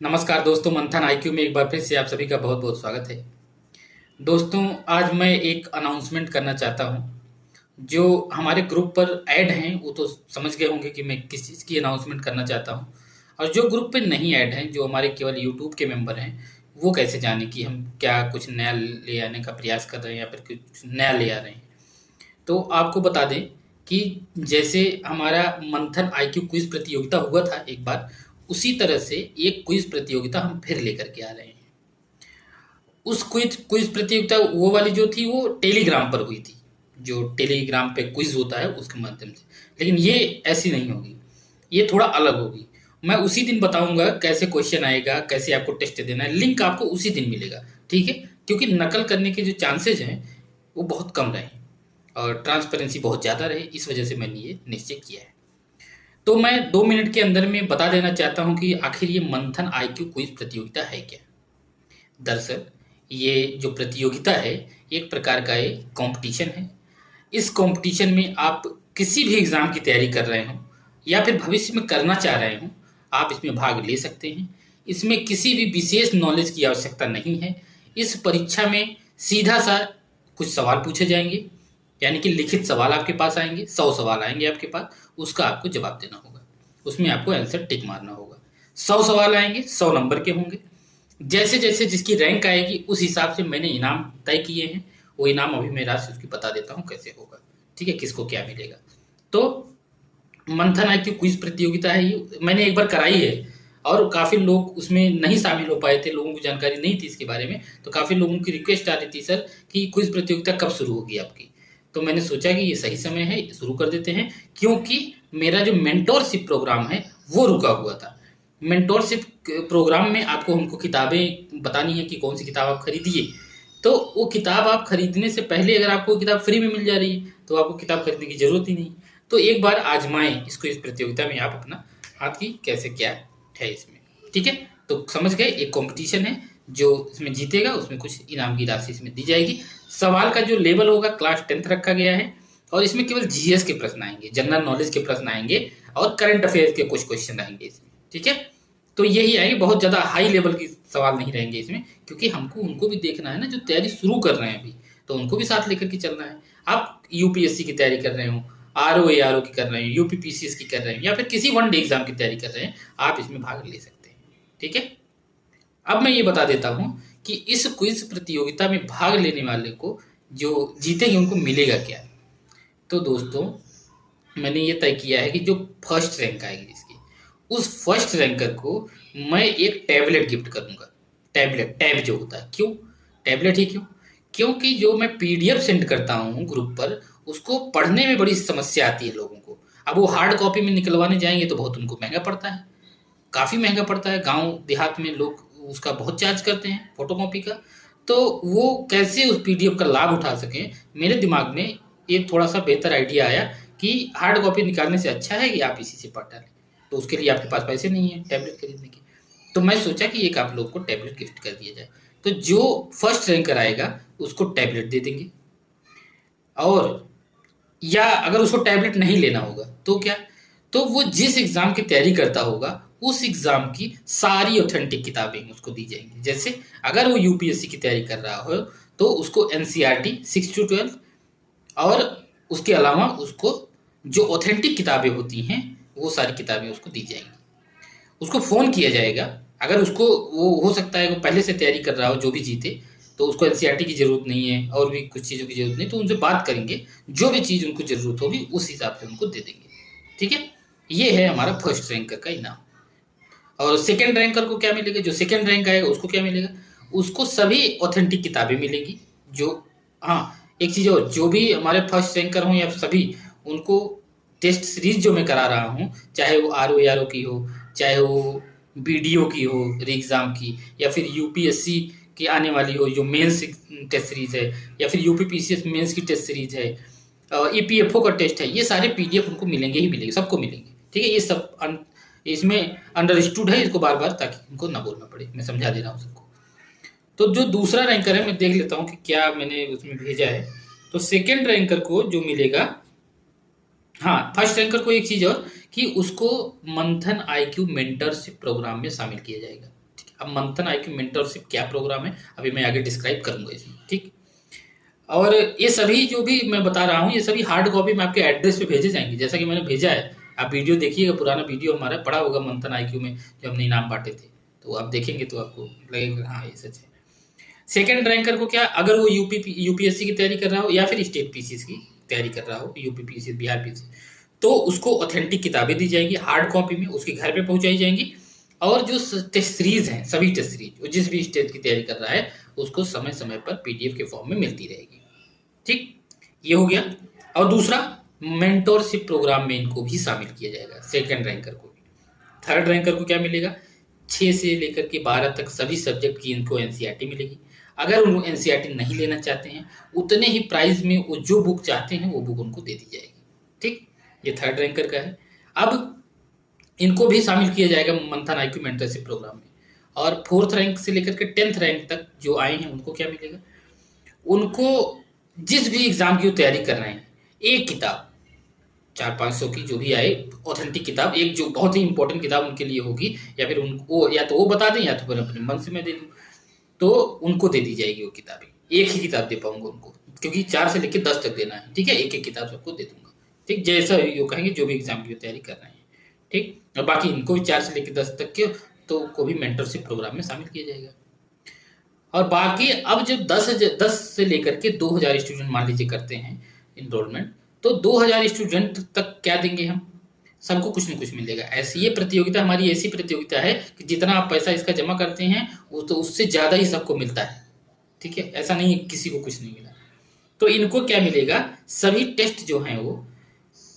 नमस्कार दोस्तों, मंथन आईक्यू में एक बार फिर से आप सभी का बहुत बहुत स्वागत है। दोस्तों, आज मैं एक अनाउंसमेंट करना चाहता हूं। जो हमारे ग्रुप पर ऐड हैं वो तो समझ गए होंगे कि मैं किस चीज़ की अनाउंसमेंट करना चाहता हूं। और जो ग्रुप पे नहीं ऐड हैं, जो हमारे केवल यूट्यूब के मेंबर हैं, वो कैसे जाने कि हम क्या कुछ नया ले आने का प्रयास कर रहे हैं या फिर कुछ नया ले आ रहे हैं। तो आपको बता दें कि जैसे हमारा मंथन आईक्यू क्विज प्रतियोगिता हुआ था एक बार, उसी तरह से एक क्विज प्रतियोगिता हम फिर लेकर के आ रहे हैं। उस क्विज क्विज प्रतियोगिता वो वाली जो थी वो टेलीग्राम पर हुई थी, जो टेलीग्राम पे क्विज होता है उसके माध्यम से। लेकिन ये ऐसी नहीं होगी, ये थोड़ा अलग होगी। मैं उसी दिन बताऊंगा कैसे क्वेश्चन आएगा, कैसे आपको टेस्ट देना है। लिंक आपको उसी दिन मिलेगा, ठीक है? क्योंकि नकल करने के जो चांसेज हैं वो बहुत कम रहे और ट्रांसपेरेंसी बहुत ज़्यादा रहे, इस वजह से मैंने ये निश्चय किया है। तो मैं 2 मिनट के अंदर में बता देना चाहता हूं कि आखिर ये मंथन आईक्यू क्विज प्रतियोगिता है क्या। दरअसल ये जो प्रतियोगिता है, एक प्रकार का एक कंपटीशन है। इस कंपटीशन में आप किसी भी एग्ज़ाम की तैयारी कर रहे हो या फिर भविष्य में करना चाह रहे हो, आप इसमें भाग ले सकते हैं। इसमें किसी भी विशेष नॉलेज की आवश्यकता नहीं है। इस परीक्षा में सीधा सा कुछ सवाल पूछे जाएंगे, यानी कि लिखित सवाल आपके पास आएंगे। 100 सवाल आएंगे आपके पास, उसका आपको जवाब देना होगा। उसमें आपको आंसर टिक मारना होगा। 100 सवाल आएंगे, 100 नंबर के होंगे। जैसे जैसे जिसकी रैंक आएगी उस हिसाब से मैंने इनाम तय किए हैं। वो इनाम अभी मैं राशि उसकी बता देता हूँ कैसे होगा, ठीक है, किसको क्या मिलेगा। तो मंथन आईक्यू क्विज प्रतियोगिता है, ये मैंने एक बार कराई है और काफ़ी लोग उसमें नहीं शामिल हो पाए थे, लोगों को जानकारी नहीं थी इसके बारे में। तो काफ़ी लोगों की रिक्वेस्ट आ रही थी, सर कि क्विज प्रतियोगिता कब शुरू होगी आपकी। तो मैंने सोचा कि ये सही समय है, शुरू कर देते हैं। क्योंकि मेरा जो मेंटोरशिप प्रोग्राम है वो रुका हुआ था। मेंटोरशिप प्रोग्राम में आपको हमको किताबें बतानी है कि कौन सी किताब आप खरीदिए। तो वो किताब आप खरीदने से पहले अगर आपको किताब फ्री में मिल जा रही है तो आपको किताब खरीदने की जरूरत ही नहीं। तो एक बार आजमाएं इसको, इस प्रतियोगिता में आप अपना हाथ की कैसे क्या है इसमें, ठीक है? तो समझ गए, एक कंपटीशन है। जो इसमें जीतेगा उसमें कुछ इनाम की राशि इसमें दी जाएगी। सवाल का जो लेवल होगा क्लास 10th रखा गया है और इसमें केवल जीएस के प्रश्न आएंगे, जनरल नॉलेज के प्रश्न आएंगे और करंट अफेयर्स के कुछ क्वेश्चन आएंगे इसमें, ठीक है? तो यही आएंगे, बहुत ज़्यादा हाई लेवल की सवाल नहीं रहेंगे इसमें, क्योंकि हमको उनको भी देखना है ना जो तैयारी शुरू कर रहे हैं अभी, तो उनको भी साथ लेकर के चलना है। आप यूपीएससी की तैयारी कर रहे हो, आरओ की कर रहे हैं, यूपीपीसीएस की कर रहे हैं या फिर किसी वन डे एग्जाम की तैयारी कर रहे हैं, आप इसमें भाग ले सकते हैं, ठीक है? अब मैं ये बता देता हूं कि इस क्विज प्रतियोगिता में भाग लेने वाले को जो जीतेंगे उनको मिलेगा क्या। तो दोस्तों, मैंने ये तय किया है कि जो फर्स्ट रैंक आएगी जिसकी, उस फर्स्ट रैंकर को मैं एक टैबलेट गिफ्ट करूंगा। टैबलेट, टैब जो होता है, क्यों टैबलेट ही क्यों? क्योंकि जो मैं पीडीएफ सेंड करता हूँ ग्रुप पर, उसको पढ़ने में बड़ी समस्या आती है लोगों को। अब वो हार्ड कॉपी में निकलवाने जाएंगे तो बहुत उनको महंगा पड़ता है, काफ़ी महंगा पड़ता है। गांव देहात में लोग उसका बहुत चार्ज करते हैं फोटो कॉपी का। तो वो कैसे उस पीडीएफ का लाभ उठा सकें, मेरे दिमाग में एक थोड़ा सा बेहतर आइडिया आया कि हार्ड कॉपी निकालने से अच्छा है कि आप इसी से पढ़ डालें। तो उसके लिए आपके पास पैसे नहीं है टैबलेट खरीदने के, तो मैं सोचा कि एक आप लोग को टैबलेट गिफ्ट कर दिया जाए। तो जो फर्स्ट रैंकर आएगा उसको टैबलेट दे देंगे। और या अगर उसको टैबलेट नहीं लेना होगा तो क्या, तो वो जिस एग्जाम की तैयारी करता होगा उस एग्जाम की सारी ऑथेंटिक किताबें उसको दी जाएंगी। जैसे अगर वो यूपीएससी की तैयारी कर रहा हो तो उसको एनसीईआरटी 6 to 12 और उसके अलावा उसको जो ऑथेंटिक किताबें होती हैं वो सारी किताबें उसको दी जाएंगी। उसको फ़ोन किया जाएगा। अगर उसको वो हो सकता है वो पहले से तैयारी कर रहा हो, जो भी जीते, तो उसको एनसीईआरटी की ज़रूरत नहीं है और भी कुछ चीज़ों की ज़रूरत नहीं, तो उनसे बात करेंगे, जो भी चीज़ उनको ज़रूरत होगी उस हिसाब से उनको दे देंगे, ठीक है? ये है हमारा फर्स्ट रैंकर का इनाम। और सेकेंड रैंकर को क्या मिलेगा? जो सेकेंड रैंक आएगा उसको क्या मिलेगा? उसको सभी ऑथेंटिक किताबें मिलेंगी। जो, हाँ, एक चीज़ और, जो भी हमारे फर्स्ट रैंकर हों या सभी, उनको टेस्ट सीरीज जो मैं करा रहा हूँ, चाहे वो आरओ की हो, चाहे वो बीडीओ की हो री एग्ज़ाम की, या फिर यूपीएससी की आने वाली हो जो मेंस टेस्ट सीरीज है, या फिर यूपीपीसीएस मेंस की टेस्ट सीरीज है, ईपीएफओ का टेस्ट है, ये सारे पीडीएफ उनको मिलेंगे ही मिलेंगे, सबको मिलेंगे, ठीक है? ये सब इसमें अंडरस्टूड है, इसको बार बार, ताकि उनको ना बोलना पड़े, मैं समझा दे रहा हूँ सबको। तो जो दूसरा रैंकर है मैं देख लेता हूँ कि क्या मैंने उसमें भेजा है। तो सेकेंड रैंकर को जो मिलेगा, हाँ, फर्स्ट रैंकर को एक चीज़ और कि उसको मंथन आईक्यू मेंटरशिप प्रोग्राम में शामिल किया जाएगा, अब मंथन आईक्यू मेंटरशिप क्या प्रोग्राम है अभी मैं आगे डिस्क्राइब करूंगा इसमें, ठीक। और ये सभी जो भी मैं बता रहा हूँ ये सभी हार्ड कॉपी में आपके एड्रेस पे भेजे जाएंगे, जैसा कि मैंने भेजा है। आप वीडियो देखिएगा, पुराना वीडियो हमारा पड़ा होगा मंथन आईक्यू में जो हमने इनाम बांटे थे, तो आप देखेंगे तो आपको लगेगा हाँ ये सच है। सेकंड रैंकर को क्या, अगर वो यूपीएससी की तैयारी कर रहा हो या फिर स्टेट पीसीएस की तैयारी कर रहा हो, यूपी पीसीएस बिहार पीसीएस, तो उसको ऑथेंटिक किताबें दी जाएंगी हार्ड कॉपी में, उसके घर पे पहुंचाई जाएंगी। और जो टेस्ट सीरीज हैं, सभी टेस्ट सीरीज जिस भी स्टेट की तैयारी कर रहा है उसको समय समय पर पीडीएफ के फॉर्म में मिलती रहेगी, ठीक। ये हो गया। और दूसरा, मेंटोरशिप प्रोग्राम में इनको भी शामिल किया जाएगा, सेकंड रैंकर को भी। थर्ड रैंकर को क्या मिलेगा, 6 से लेकर के 12 तक सभी सब्जेक्ट की इनको एनसीईआरटी मिलेगी। अगर वो एनसीईआरटी नहीं लेना चाहते हैं, उतने ही प्राइस में वो जो बुक चाहते हैं वो बुक उनको दे दी जाएगी, ठीक। ये थर्ड रैंकर का है। अब इनको भी शामिल किया जाएगा मंथन आईक्यू मेंटरशिप प्रोग्राम में। और फोर्थ रैंक से लेकर के 10th रैंक तक जो आए हैं उनको क्या मिलेगा, उनको जिस भी एग्जाम की वो तैयारी कर रहे हैं, एक किताब 400-500 की जो भी आए ऑथेंटिक किताब, एक जो बहुत ही इंपॉर्टेंट किताब उनके लिए होगी, या फिर उनको या तो वो बता दें या तो फिर अपने मन से मैं दे दूं, तो उनको दे दी जाएगी वो किताबें। एक ही किताब दे पाऊंगा उनको, क्योंकि 4 से लेकर 10 तक देना है, ठीक है। एक एक किताब सबको दे दूंगा, ठीक, जैसा ये कहेंगे जो भी एग्जाम की तैयारी कर रहे हैं, ठीक। और बाकी इनको भी 4 से लेकर 10 तक के तो को भी मेंटरशिप प्रोग्राम में शामिल किया जाएगा। और बाकी अब जब 10 से लेकर के 2000 स्टूडेंट मान लीजिए करते हैं इनरोलमेंट, तो 2000 स्टूडेंट तक क्या देंगे हम, सबको कुछ न कुछ मिलेगा। ऐसी ये प्रतियोगिता हमारी ऐसी प्रतियोगिता है कि जितना आप पैसा इसका जमा करते हैं वो तो उससे ज़्यादा ही सबको मिलता है, ठीक है। ऐसा नहीं है किसी को कुछ नहीं मिला। तो इनको क्या मिलेगा, सभी टेस्ट जो हैं वो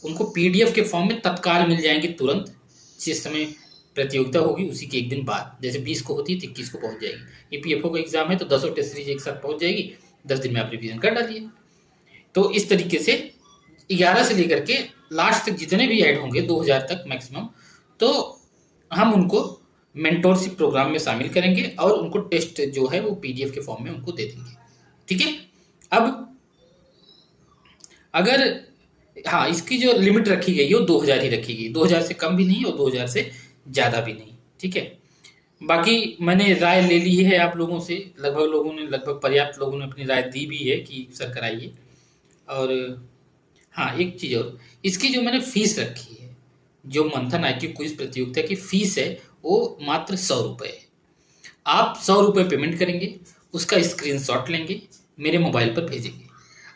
उनको पीडीएफ के फॉर्म में तत्काल मिल जाएंगे तुरंत। जिस समय प्रतियोगिता होगी उसी के एक दिन बाद, जैसे 20 को होती है तो 21 को पहुंच जाएगी। ईपीएफओ का एग्जाम है तो 10 टेस्ट सीरीज एक साथ पहुंच जाएगी, 10 दिन में आप रिवीजन कर डालिए। तो इस तरीके से 11 से लेकर के लास्ट तक जितने भी ऐड होंगे 2000 तक मैक्सिमम, तो हम उनको मेंटोरशिप प्रोग्राम में शामिल करेंगे और उनको टेस्ट जो है वो पीडीएफ के फॉर्म में उनको दे देंगे, ठीक है। अब अगर हाँ, इसकी जो लिमिट रखी गई है वो 2000 ही रखी गई, 2000 से कम भी नहीं और 2000 से ज़्यादा भी नहीं, ठीक है। बाकी मैंने राय ले ली है आप लोगों से, लगभग पर्याप्त लोगों ने अपनी राय दी भी है कि सर कराइए। और हाँ, एक चीज़ और, इसकी जो मैंने फीस रखी है, जो मंथन आईक्यू क्विज प्रतियोगिता की फीस है वो मात्र 100 रुपये है। आप 100 रुपये पेमेंट करेंगे, उसका स्क्रीनशॉट लेंगे, मेरे मोबाइल पर भेजेंगे।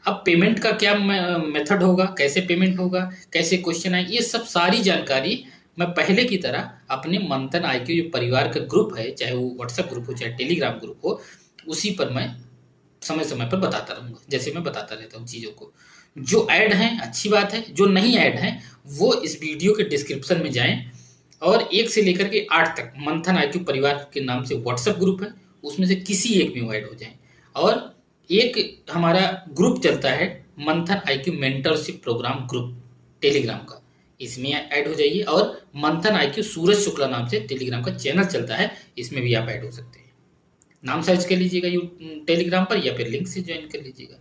अब पेमेंट का क्या मेथड होगा, कैसे पेमेंट होगा, कैसे क्वेश्चन आए, ये सब सारी जानकारी मैं पहले की तरह अपने मंथन आईक्यू जो परिवार का ग्रुप है, चाहे वो व्हाट्सएप ग्रुप हो चाहे टेलीग्राम ग्रुप हो, उसी पर मैं समय समय पर बताता रहूँगा, जैसे मैं बताता रहता हूँ चीज़ों को। जो ऐड हैं अच्छी बात है, जो नहीं ऐड हैं वो इस वीडियो के डिस्क्रिप्शन में जाएं और 1 से लेकर के 8 तक मंथन आईक्यू परिवार के नाम से व्हाट्सएप ग्रुप है, उसमें से किसी एक में वो ऐड हो जाएं। और एक हमारा ग्रुप चलता है Manthan IQ mentorship program group Telegram का, इसमें ऐड हो जाइए। और मंथन आईक्यू सूरज शुक्ला नाम से टेलीग्राम का चैनल चलता है, इसमें भी आप ऐड हो सकते हैं। नाम सर्च कर लीजिएगा टेलीग्राम पर या फिर लिंक से ज्वाइन कर लीजिएगा,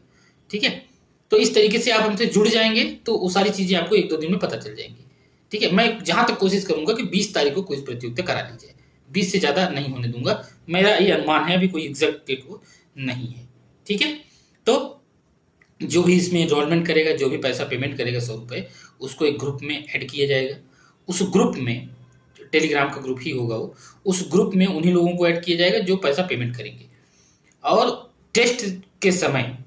ठीक है। तो इस तरीके से आप हमसे जुड़ जाएंगे तो वो सारी चीज़ें आपको 1-2 दिन में पता चल जाएंगी, ठीक है। मैं जहाँ तक कोशिश करूंगा कि 20 तारीख को क्विज प्रतियोगिता करा ली जाए, 20 से ज़्यादा नहीं होने दूंगा, मेरा ये अनुमान है, अभी कोई एग्जैक्ट डेट वो नहीं है, ठीक है। तो जो भी इसमें एनरोलमेंट करेगा, जो भी पैसा पेमेंट करेगा 100 रुपये, उसको एक ग्रुप में ऐड किया जाएगा। उस ग्रुप में टेलीग्राम का ग्रुप ही होगा वो, उस ग्रुप में उन्हीं लोगों को ऐड किया जाएगा जो पैसा पेमेंट करेंगे। और टेस्ट के समय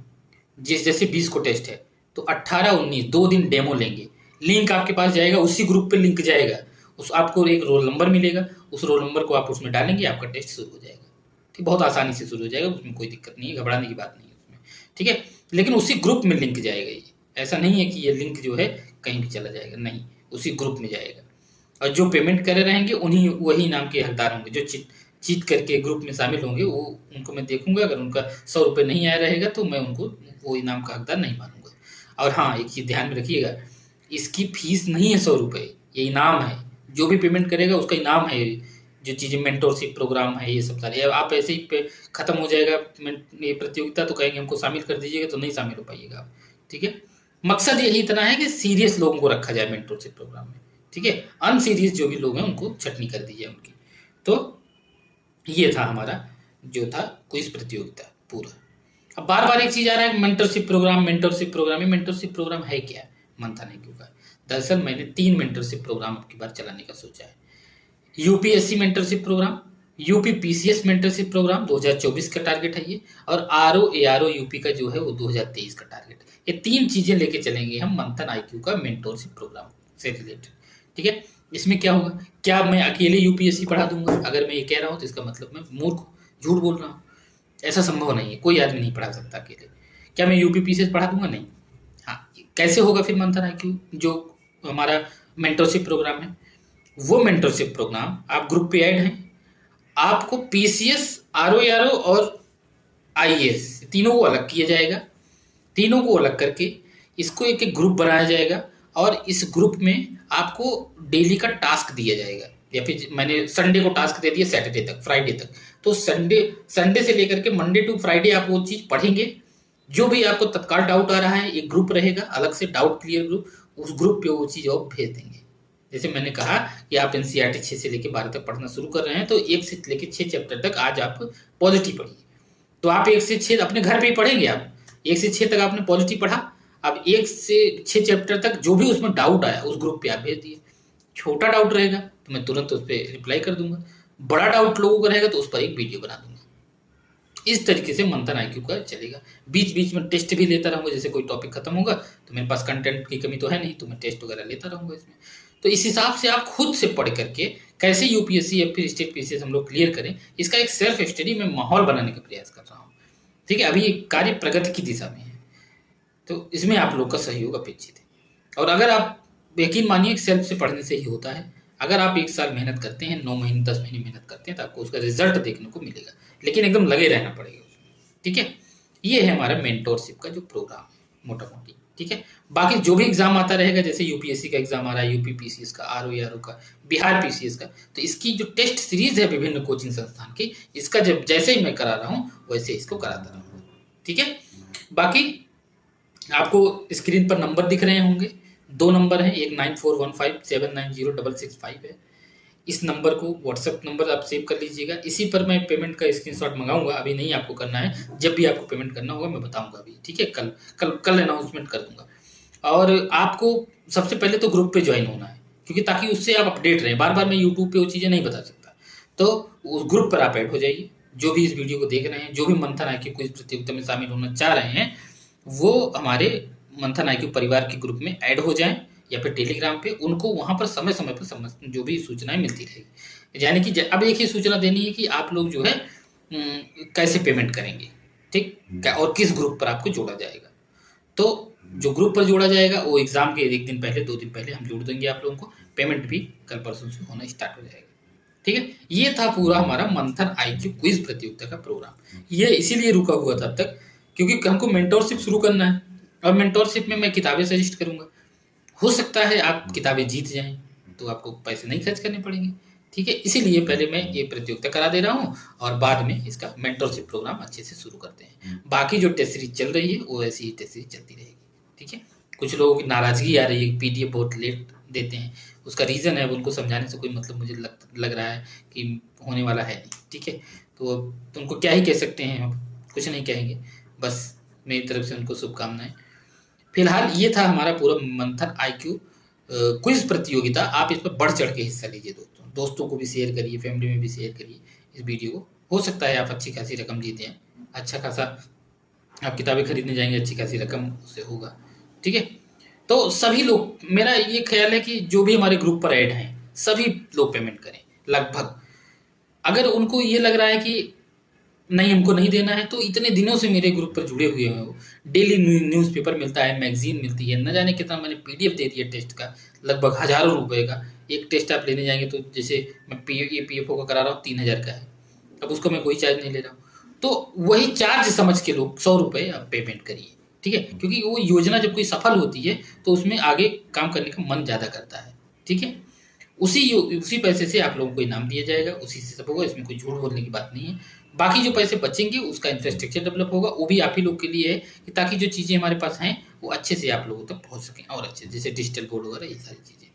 जैसे 20 को टेस्ट है तो 18-19 2 दिन डेमो लेंगे, लिंक आपके पास जाएगा, उसी ग्रुप पे लिंक जाएगा, उस आपको एक रोल नंबर मिलेगा, उस रोल नंबर को आप उसमें डालेंगे, आपका टेस्ट शुरू हो जाएगा, ठीक। बहुत आसानी से शुरू हो जाएगा, उसमें कोई दिक्कत नहीं है, घबराने की बात नहीं है उसमें, ठीक है। लेकिन उसी ग्रुप में लिंक जाएगा, ये ऐसा नहीं है कि ये लिंक जो है कहीं भी चला जाएगा, नहीं, उसी ग्रुप में जाएगा। और जो पेमेंट करे रहेंगे वही नाम के हकदार होंगे, जो जीत करके ग्रुप में शामिल होंगे वो उनको मैं देखूंगा, अगर उनका 100 रुपये नहीं आया रहेगा तो मैं उनको वो इनाम का हकदार नहीं मानूंगा। और हाँ, एक चीज़ ध्यान में रखिएगा, इसकी फीस नहीं है 100 रुपये, ये इनाम है, जो भी पेमेंट करेगा उसका इनाम है। जो चीज़ें मेंटोरशिप प्रोग्राम है ये सब सारे, आप ऐसे ही खत्म हो जाएगा ये प्रतियोगिता तो कहेंगे हमको शामिल कर दीजिएगा, तो नहीं शामिल हो पाइएगा आप, ठीक है। मकसद यही इतना है कि सीरियस लोगों को रखा जाए मेंटोरशिप प्रोग्राम में, ठीक है। अनसीरियस जो भी लोग हैं उनको छटनी कर दीजिए उनकी। तो ये था हमारा जो था क्विज प्रतियोगिता पूरा। अब बार बार एक चीज आ रहा है, मेंटरशिप प्रोग्राम, मेंटरशिप प्रोग्राम। ये मेंटरशिप प्रोग्राम है क्या मंथन IQ का? दरअसल मैंने 3 मेंटरशिप प्रोग्राम अब की बार चलाने का सोचा है। UPSC mentorship program, UP PCS mentorship program 2024 का टारगेट है ये, और ARO यूपी का जो है वो 2023 का टारगेट है। ये 3 चीजें लेके चलेंगे हम मंथन IQ का मेंटरशिप प्रोग्राम से रिलेटेड। ठीक है, इसमें क्या होगा, क्या मैं अकेले यूपीएससी पढ़ा दूंगा? अगर मैं ये कह रहा हूँ तो इसका मतलब मैं मूर्ख हूँ, झूठ बोल रहा हूँ। ऐसा संभव नहीं है, कोई आदमी नहीं पढ़ा सकता अकेले। क्या मैं यूपी पीसीएस पढ़ा दूंगा? नहीं। हाँ, कैसे होगा फिर मंथन IQ जो हमारा मेंटरशिप प्रोग्राम है? वो मेंटरशिप प्रोग्राम, आप ग्रुप पे ऐड हैं, आपको पीसीएस, ARO और आईएएस तीनों को अलग किया जाएगा। तीनों को अलग करके इसको एक एक ग्रुप बनाया जाएगा, और इस ग्रुप में आपको डेली का टास्क दिया जाएगा। या फिर मैंने संडे को टास्क दे दिया, सैटरडे तक, फ्राइडे तक। तो संडे से लेकर के मंडे टू फ्राइडे आप वो चीज़ पढ़ेंगे। जो भी आपको तत्काल डाउट आ रहा है, एक ग्रुप रहेगा अलग से, डाउट क्लियर ग्रुप, उस ग्रुप पे वो चीज़ आप भेज देंगे। जैसे मैंने कहा कि आप एनसीईआरटी 6 से लेकर 12 तक पढ़ना शुरू कर रहे हैं, तो 1 से लेकर 6 चैप्टर तक आज आप पॉजिटिव पढ़िए। तो आप 1 से 6 अपने घर पे ही पढ़ेंगे। आप 1 से 6 तक आपने पॉजिटिव पढ़ा, अब 1 से 6 चैप्टर तक जो भी उसमें डाउट आया उस ग्रुप पे आप भेज दिए। छोटा डाउट रहेगा तो मैं तुरंत उस पर रिप्लाई कर दूंगा, बड़ा डाउट लोगों का रहेगा तो उस पर एक वीडियो बना दूंगा। इस तरीके से मंथन IQ का चलेगा। बीच बीच में टेस्ट भी लेता रहूंगा, जैसे कोई टॉपिक खत्म होगा तो मेरे पास कंटेंट की कमी तो है नहीं, तो मैं टेस्ट वगैरह लेता रहूंगा इसमें। तो इस हिसाब से आप खुद से पढ़ करके कैसे यूपीएससी या फिर स्टेट पीसीएस हम लोग क्लियर करें, इसका एक सेल्फ स्टडी में माहौल बनाने का प्रयास कर रहा हूँ। ठीक है, अभी ये कार्य प्रगति की दिशा में है, तो इसमें आप लोग का सहयोग अपेक्षित है। और अगर आप यकीन मानिए सेल्फ से पढ़ने से ही होता है। अगर आप 1 साल मेहनत करते हैं, 9 महीने 10 महीने मेहनत करते हैं, तो आपको उसका रिजल्ट देखने को मिलेगा, लेकिन एकदम लगे रहना पड़ेगा उसमें। ठीक है, ये है हमारा मेंटोरशिप का जो प्रोग्राम है मोटा मोटी। ठीक है, बाकी जो भी एग्जाम आता रहेगा, जैसे यूपीएससी का एग्जाम आ रहा है, यूपी पीसीएस का, ARO का, बिहार पीसीएस का, तो इसकी जो टेस्ट सीरीज है विभिन्न कोचिंग संस्थान की, इसका जब जैसे ही मैं करा रहा हूँ वैसे इसको कराता रहूँगा। ठीक है, बाकी आपको स्क्रीन पर नंबर दिख रहे होंगे, 2 नंबर हैं, एक 9415790665 है। इस नंबर को व्हाट्सएप नंबर आप सेव कर लीजिएगा। इसी पर मैं पेमेंट का स्क्रीनशॉट मंगाऊंगा, अभी नहीं आपको करना है, जब भी आपको पेमेंट करना होगा मैं बताऊंगा अभी। ठीक है, कल कल कल अनाउंसमेंट कर दूंगा। और आपको सबसे पहले तो ग्रुप पे ज्वाइन होना है, क्योंकि ताकि उससे आप अपडेट रहें। बार बार मैं यूट्यूब पे वो चीज़ें नहीं बता सकता, तो उस ग्रुप पर आप ऐड हो जाइए। जो भी इस वीडियो को देख रहे हैं, जो भी मंथन IQ क्विज प्रतियोगिता में शामिल होना चाह रहे हैं, वो हमारे मंथन IQ परिवार के ग्रुप में ऐड हो जाएं, या फिर टेलीग्राम पे। उनको वहाँ पर समय समय पर जो भी सूचनाएं मिलती रहेगी। यानी कि अब एक ही सूचना देनी है कि आप लोग जो है कैसे पेमेंट करेंगे, ठीक, और किस ग्रुप पर आपको जोड़ा जाएगा। तो जो ग्रुप पर जोड़ा जाएगा वो एग्जाम के 1 दिन पहले 2 दिन पहले हम जोड़ देंगे आप लोगों को। पेमेंट भी कल परसों से होना स्टार्ट हो जाएगा। ठीक है, ये था पूरा हमारा मंथन IQ क्विज प्रतियोगिता का प्रोग्राम। ये इसीलिए रुका हुआ था अब तक, क्योंकि हमको मेंटोरशिप शुरू करना है, और मेंटोरशिप में मैं किताबें सजेस्ट करूंगा। हो सकता है आप किताबें जीत जाएं, तो आपको पैसे नहीं खर्च करने पड़ेंगे। ठीक है, इसीलिए पहले मैं ये प्रतियोगिता करा दे रहा हूँ, और बाद में इसका मेंटोरशिप प्रोग्राम अच्छे से शुरू करते हैं। बाकी जो टेस्ट सीरीज चल रही है वो ऐसी ही टेस्ट सीरीज चलती रहेगी। ठीक है, कुछ लोगों की नाराजगी आ रही है, PDF बहुत लेट देते हैं, उसका रीज़न है, उनको समझाने से कोई मतलब मुझे लग रहा है कि होने वाला है नहीं। ठीक है, तो तुमको क्या ही कह सकते हैं, हम कुछ नहीं कहेंगे, बस मेरी तरफ से उनको शुभकामनाएं। फिलहाल ये था हमारा पूरा मंथन IQ क्विज प्रतियोगिता। आप इस पर बढ़ चढ़ के हिस्सा लीजिए दोस्तों को भी शेयर करिए, फैमिली में भी शेयर करिए इस वीडियो को। हो सकता है आप अच्छी खासी रकम जीते हैं, अच्छा खासा आप किताबें खरीदने जाएंगे, अच्छी खासी रकम उससे होगा। ठीक है, तो सभी लोग, मेरा ये ख्याल है कि जो भी हमारे ग्रुप पर ऐड हैं सभी लोग पेमेंट करें लगभग। अगर उनको ये लग रहा है कि नहीं हमको नहीं देना है, तो इतने दिनों से मेरे ग्रुप पर जुड़े हुए हैं, वो डेली न्यूज़पेपर मिलता है, मैगजीन मिलती है, न जाने कितना मैंने PDF दे दिया टेस्ट का, लगभग हज़ारों रुपए का। एक टेस्ट आप लेने जाएंगे तो जैसे मैं PFO का करा रहा हूँ 3000 का है, अब उसको मैं कोई चार्ज नहीं ले रहा हूँ, तो वही चार्ज समझ के लोग 100 रुपये आप पेमेंट करिए। ठीक है, क्योंकि वो योजना जब कोई सफल होती है तो उसमें आगे काम करने का मन ज़्यादा करता है। ठीक है, उसी पैसे से आप लोगों को इनाम दिया जाएगा, उसी से सब होगा, इसमें कोई झूठ बोलने की बात नहीं है। बाकी जो पैसे बचेंगे उसका इंफ्रास्ट्रक्चर डेवलप होगा, वो भी आप ही लोग के लिए है, कि ताकि जो चीज़ें हमारे पास हैं वो अच्छे से आप लोगों तक पहुंच सकें, और अच्छे, जैसे डिजिटल बोर्ड वगैरह, ये सारी चीज़ें।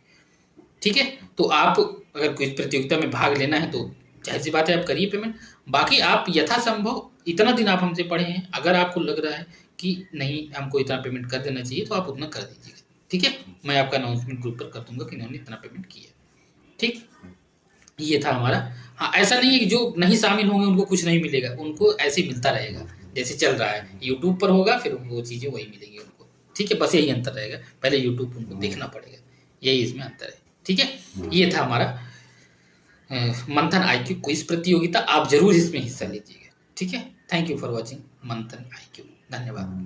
ठीक है, तो आप अगर कोई प्रतियोगिता में भाग लेना है तो ज़ाहिर-सी बात है आप करिए पेमेंट। बाकी आप यथासंभव इतना दिन आप हमसे पढ़े हैं, अगर आपको लग रहा है कि नहीं हमको इतना पेमेंट कर देना चाहिए तो आप उतना कर दीजिएगा, ठीक है? मैं आपका अनाउंसमेंट ग्रुप पर कर दूँगा कि इन्होंने इतना पेमेंट किया, ठीक? ये था हमारा। हाँ, ऐसा नहीं है कि जो नहीं शामिल होंगे उनको कुछ नहीं मिलेगा, उनको ऐसे ही मिलता रहेगा, जैसे चल रहा है। यूट्यूब पर होगा फिर वो चीज़ें वही मिलेंगी उनको, ठीक है? बस यही अंतर रहेगा, पहले यूट्यूब उनको देखना पड़ेगा, यही इसमें अंतर है, ठीक है? ये था हमारा मंथन आईक्यू क्विज प्रतियोगिता। आप ज़रूर इसमें हिस्सा लीजिएगा, ठीक है? थैंक यू फॉर वॉचिंग मंथन आईक्यू। धन्यवाद।